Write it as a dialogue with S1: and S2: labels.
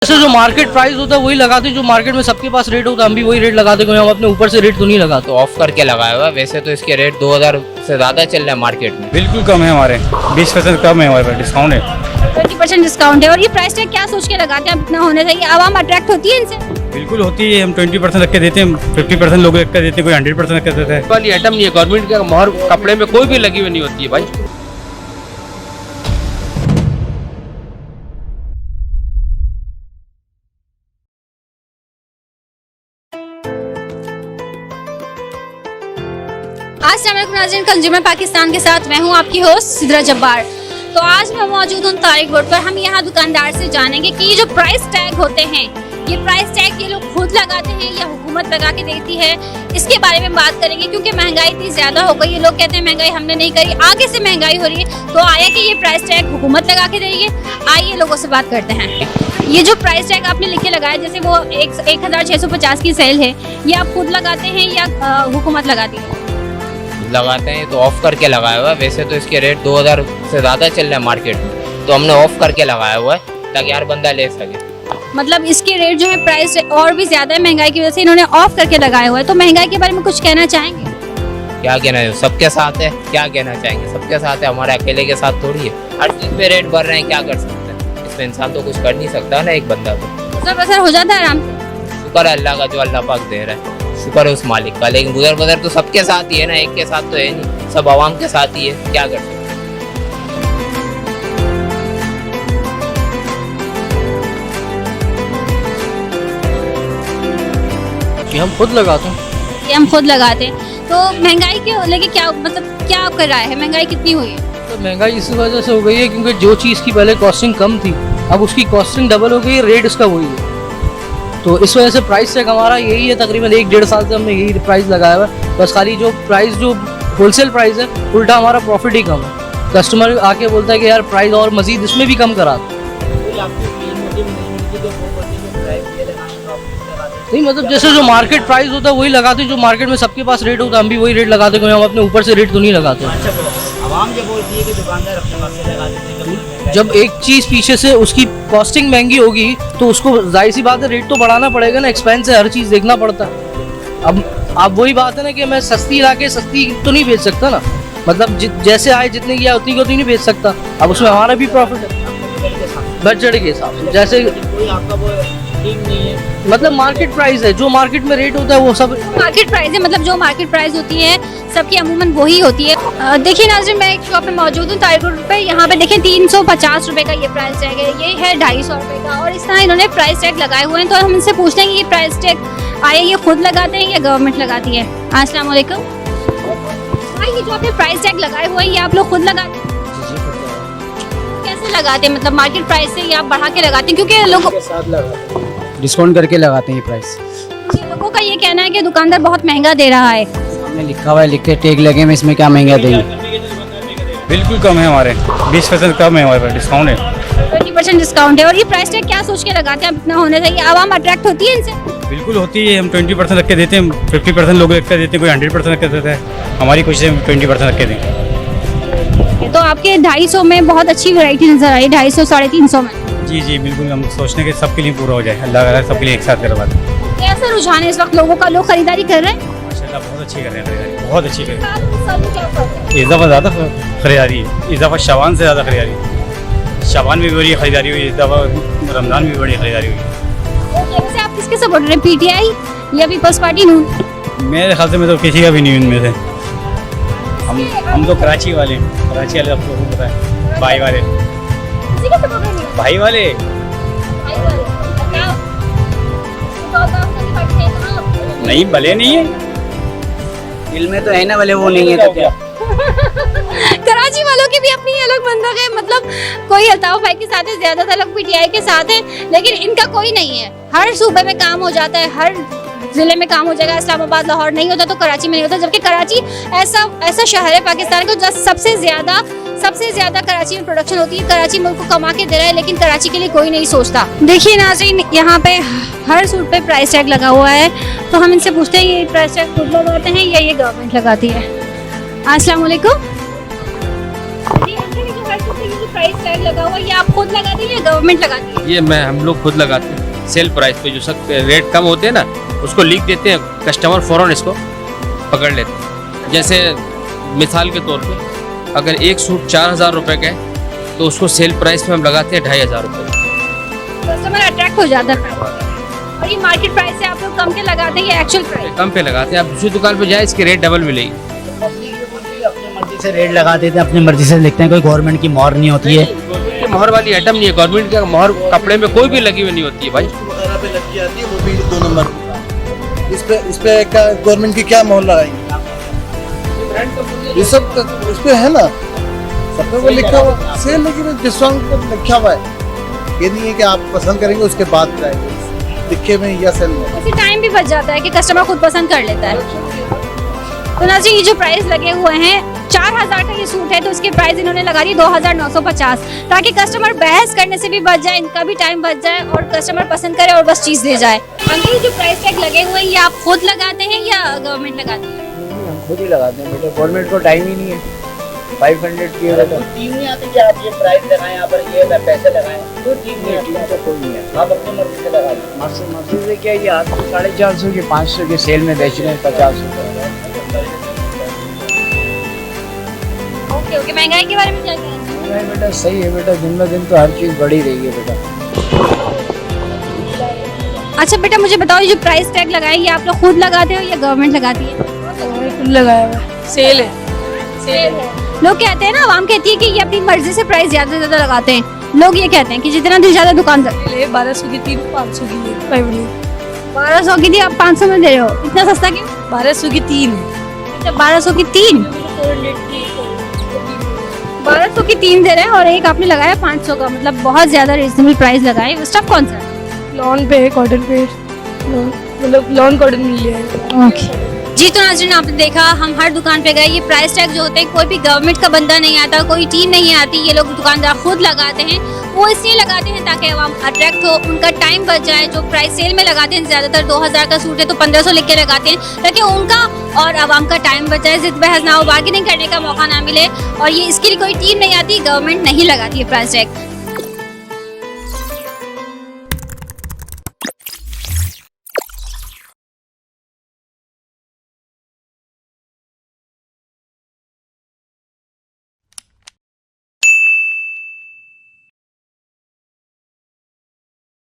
S1: जैसे जो market price होता है वही लगाते हैं, जो मार्केट में सबके पास रेट होता है हम भी वही रेट लगाते हैं, हम अपने ऊपर से रेट तो नहीं लगाते।
S2: तो ऑफ करके लगाया हुआ है। वैसे तो इसके रेट 2000 से ज़्यादा चल रहे हैं मार्केट में।
S3: बिल्कुल कम है, हमारे 20% कम है, हमारे पास डिस्काउंट है।
S4: 20% डिस्काउंट है। और ये प्राइस टैग क्या सोच के लगाते हैं, अब इतना होने चाहिए, आवाम अट्रैक्ट होती है इनसे?
S3: बिल्कुल होती है, हम 20% रख के देते हैं, 50% लोग रख के देते हैं, कोई 100% रख के देता है।
S5: वाली आइटम नहीं है, गवर्नमेंट के मोहर कपड़े में कोई भी लगी हुई नहीं होती है भाई।
S4: अस्सलाम नाज़रीन, कंज्यूमर पाकिस्तान के साथ मैं हूं आपकी होस्ट सिद्रा जब्बार। तो आज मैं मौजूद हूं तारिक रोड पर। हम यहां दुकानदार से जानेंगे कि ये जो प्राइस टैग होते हैं, ये प्राइस टैग ये लोग खुद लगाते हैं या हुकूमत लगा के देती है, इसके बारे में बात करेंगे। क्योंकि महंगाई इतनी ज्यादा हो गई है, लोग कहते हैं महंगाई हमने नहीं करी, आगे से महंगाई हो रही है। तो आया कि ये प्राइस टैग हुकूमत लगा के दे रही है। आइए लोगों से बात करते हैं। ये जो प्राइस टैग आपने लिख के लगाया, जैसे वो 1650 की सेल है, ये आप खुद लगाते हैं या हुकूमत लगाती है?
S2: लगाते हैं तो ऑफ करके लगाया हुआ है। वैसे तो इसके रेट 2000 से ज़्यादा चल रहे हैं मार्केट में, तो हमने ऑफ करके लगाया हुआ है ताकि हर बंदा ले सके।
S4: मतलब इसके रेट जो है प्राइस और भी ज्यादा है, महंगाई की वजह से इन्होंने ऑफ करके लगाया हुआ है। तो महंगाई के बारे में कुछ कहना चाहेंगे?
S2: क्या कहना है, सबके साथ है, क्या कहना चाहेंगे, सबके साथ है, हमारे अकेले के साथ थोड़ी है। हर चीज़ पे रेट बढ़ रहे हैं, क्या कर सकते हैं, इसमें इंसान तो कुछ कर नहीं सकता ना। एक बंदा तो
S4: असर हो जाता है आराम से।
S2: शुक्र है अल्लाह का जो अल्लाह पाक दे रहा है, शुक्र है उस मालिक का। लेकिन गुजर तो सबके साथ ही है ना, एक के साथ तो है नहीं, सब आवाम के साथ ही है, क्या कर सकते हैं।
S1: कि हम खुद लगाते हैं।
S4: ये हम खुद लगाते हैं। तो महंगाई के लेके क्या मतलब क्या आपका राय है, महंगाई कितनी हुई है?
S1: तो महंगाई इसी वजह से हो गई है क्योंकि जो चीज़ की पहले कॉस्टिंग कम थी अब उसकी कॉस्टिंग डबल हो गई है, रेट इसका वही है। तो इस वजह से प्राइस टैग हमारा यही है, तकरीबन 1-1.5 साल से हमने यही प्राइस लगाया हुआ है। बस खाली जो प्राइस जो होलसेल प्राइस है, उल्टा हमारा प्रॉफिट ही कम है। कस्टमर आके बोलता है कि यार प्राइस और मजीद इसमें भी कम करा दो। नहीं मतलब जैसे जो मार्केट प्राइस होता है वही लगाते हैं, जो मार्केट में सबके पास रेट होता है हम भी वही रेट लगाते हैं, हम अपने ऊपर से रेट तो नहीं लगाते। जब एक चीज़ पीछे से उसकी कॉस्टिंग महंगी होगी तो उसको जाहिर सी बात है रेट तो बढ़ाना पड़ेगा ना, एक्सपेंस है, हर चीज़ देखना पड़ता है। अब वही बात है ना कि मैं सस्ती ला के सस्ती तो नहीं बेच सकता ना, मतलब जैसे आए जितने की उतनी को तो नहीं बेच सकता। अब उसमें हमारा भी प्रॉफिट है बजट के हिसाब से। जैसे मतलब मार्केट प्राइस है, जो मार्केट में रेट होता है वो सब
S4: मार्केट प्राइस है, मतलब जो मार्केट प्राइस होती है सबकी अमूमन वही होती है। देखिए नाज़रीन, मैं एक शॉप में मौजूद हूँ तारिक रोड पे। यहाँ पे देखें 350 रुपए का ये प्राइस टैग है, ये है 250 रुपए का, और इस तरह इन्होंने प्राइस टैग लगाए हुए हैं। तो हम इनसे पूछते हैं कि ये प्राइस टैग आए ये खुद लगाते हैं या गवर्नमेंट लगाती है? अस्सलाम वालेकुम। भाई ये जो आपने प्राइस टैग लगाए हुए हैं ये आप लोग खुद लगाते हैं? कैसे लगाते हैं, मतलब मार्केट प्राइस से या बढ़ा के लगाते हैं? क्योंकि लोगों
S6: डिस्काउंट करके लगाते हैं प्राइस।
S4: लोगों का ये कहना है कि दुकानदार बहुत महंगा दे रहा है।
S6: हमने लिखा हुआ है, लिख के टैग लगे में, इसमें क्या महंगा देंगे।
S3: बिल्कुल कम है, हमारे 20% कम है, हमारे पास डिस्काउंट है।
S4: 20% डिस्काउंट है। और ये प्राइस टैग क्या सोच के लगाते हैं, अब इतना होने चाहिए, आवाम अट्रैक्ट होती है इनसे?
S3: बिल्कुल होती है, हम 20% रख के देते हैं, 50% लोग रख के देते हैं, कोई 100% रख के देता है। हमारी कोशिश है 20% रख के दें।
S4: तो आपके 250 में बहुत अच्छी वैरायटी नजर आई, 250 350 में।
S3: जी बिल्कुल, हम सोचने के सबके लिए पूरा हो जाए, अल्लाह का सबके लिए एक साथ करवा दें।
S4: कैसा रुझान है इस वक्त लोगों का, लोग खरीदारी कर रहे हैं?
S3: माशाल्लाह बहुत अच्छी कर रहे हैं, बहुत अच्छी कर रहे हैं। इजाफा ज़्यादा खरीदारी है, इजाफा शाबान से ज़्यादा खरीदारी है। शाबान में भी बड़ी खरीदारी हुई, इजाफा रमज़ान में भी बड़ी खरीदारी हुई।
S4: वैसे आप किसके सपोर्ट हैं, पीटीआई या पीपल्स पार्टी नून?
S3: मेरे ख्याल से मैं तो किसी का भी नहीं हूँ इनमें से। हम तो कराची वाले हैं, कराची वाले आपको पता है, भाई वाले, भाई वाले। नहीं भले नहीं है,
S6: दिल में तो है ना, भले वो नहीं है तो क्या।
S4: कराची वालों की भी अपनी अलग बंधक है, मतलब कोई अल्ताफ भाई के साथ है, ज्यादातर लोग पीटीआई के साथ है, लेकिन इनका कोई नहीं है। हर सूबे में काम हो जाता है, हर जिले में काम हो जाएगा। इस्लामाबाद लाहौर नहीं होता तो कराची में नहीं होता, जबकि कराची ऐसा शहर है पाकिस्तान का सबसे ज्यादा कराची में प्रोडक्शन होती है। कराची मुल्क को कमा के दे रहा है, लेकिन कराची के लिए कोई नहीं सोचता। देखिए नाज़रीन, यहाँ पे हर सूट पे प्राइस टैग लगा हुआ है। तो हम इनसे पूछते हैं ये प्राइस टैग खुद लगाते हैं या ये गवर्नमेंट लगाती है? अस्सलाम वालेकुम। प्राइस टैग लगा हुआ है ये आप खुद लगाते हैं या गवर्नमेंट लगाती है?
S5: ये मैं हम लोग खुद लगाते हैं सेल प्राइस पे, जो सब रेट कम होते हैं ना उसको लिख देते हैं, कस्टमर फौरन इसको पकड़ लेते हैं। जैसे मिसाल के तौर पे अगर एक सूट 4,000 रुपये का है तो उसको सेल प्राइस पे हम लगाते हैं 2,500 रुपये।
S4: कस्टमर अट्रैक्ट हो जाता है और ये मार्केट प्राइस से आप लोग कम के लगाते हैं या एक्चुअल प्राइस?
S5: कम पे लगाते हैं, आप दूसरी दुकान पे जाए इसकी रेट डबल मिलेगी।
S6: अपनी मर्जी से रेट लगा देते हैं, अपनी मर्जी से लिखते हैं, कोई गवर्नमेंट की मोहर नहीं होती है।
S5: ये मोहर वाली आइटम नहीं है, गवर्नमेंट की मोहर कपड़े में कोई भी लगी हुई नहीं होती है भाई।
S7: वगैरह पे लगी जाती है, वो भी 2 नंबर। इस पे क्या गवर्नमेंट की क्या मोहर लगाएंगे? ये सब इस पे है ना, सब पे वो लिखा हुआ सेल, लेकिन डिस्काउंट पे लिखा हुआ है। ये नहीं है कि आप पसंद करेंगे उसके बाद कराएंगे, लिखे में या सेल में।
S4: इससे टाइम भी बच जाता है कि कस्टमर खुद पसंद कर लेता है। तो नाज़रीन ये जो प्राइस लगे हुए हैं 4,000 का ये सूट है तो इसके प्राइस इन्होंने लगा दी 2,950, ताकि कस्टमर बहस करने से भी बच जाए, इनका भी टाइम बच जाए और कस्टमर पसंद करे और बस चीज़ दे जाए। अंकल ये जो प्राइस टैग लगे हुए हैं ये आप खुद लगाते हैं या गवर्नमेंट लगाती है?
S6: हम खुद ही लगाते हैं बेटा, गवर्नमेंट को टाइम ही नहीं है। 500 की है तो टीम नहीं आती कि आप ये प्राइस लगाएं, यहाँ पर ये पैसे लगाएं, तो टीम तो कोई नहीं है, आप अपनी मर्जी से लगा दें। मर्जी से क्या, ये आपको 450 की 500 के सेल में बेच रहे हैं 50 रुपये।
S4: ओके, महंगाई के बारे में क्या कहना है?
S6: बेटा सही है बेटा, दिन ब दिन तो हर चीज़ बढ़ी रही है बेटा।
S4: अच्छा बेटा मुझे बताओ, ये जो प्राइस टैग लगाए ये आप लोग खुद लगाते हो या गवर्नमेंट लगाती है?
S8: खुद लगाया हुआ है, सेल है।
S4: सेल है। लोग कहते हैं ना, आवाम कहती है कि ये अपनी मर्जी से प्राइस ज्यादा से ज्यादा लगाते हैं। लोग ये कहते हैं कि जितना दिल ज्यादा दुकान से
S8: 1200 की 3, 500 की 500
S4: 1200 की थी आप 500 में दे रहे हो, इतना सस्ता क्यों?
S8: 1200 की 3
S4: अच्छा 1200 की 3, 1200 की 3 दे रहे हैं और एक आपने लगाया 500 का, मतलब बहुत ज्यादा रीजनेबल प्राइस लगाए। स्टफ कौन सा है?
S8: लॉन पे है, कॉटन पे, मतलब लॉन कॉटन मिल जाएगा।
S4: ओके जी, तो नाज़रीन आपने देखा हम हर दुकान पे गए, ये प्राइस टैग जो होते हैं कोई भी गवर्नमेंट का बंदा नहीं आता, कोई टीम नहीं आती, ये लोग दुकानदार खुद लगाते हैं। वो इसलिए लगाते हैं ताकि आवाम अट्रैक्ट हो, उनका टाइम बच जाए। जो प्राइस सेल में लगाते हैं ज़्यादातर 2,000 का सूट है तो 1,500 लिख के लगाते हैं ताकि उनका और आवाम का टाइम बच जाए, जिद बहस ना हो, बार्गेनिंग करने का मौका ना मिले। और ये इसके लिए कोई टीम नहीं आती, गवर्नमेंट नहीं लगाती है प्राइस टैग।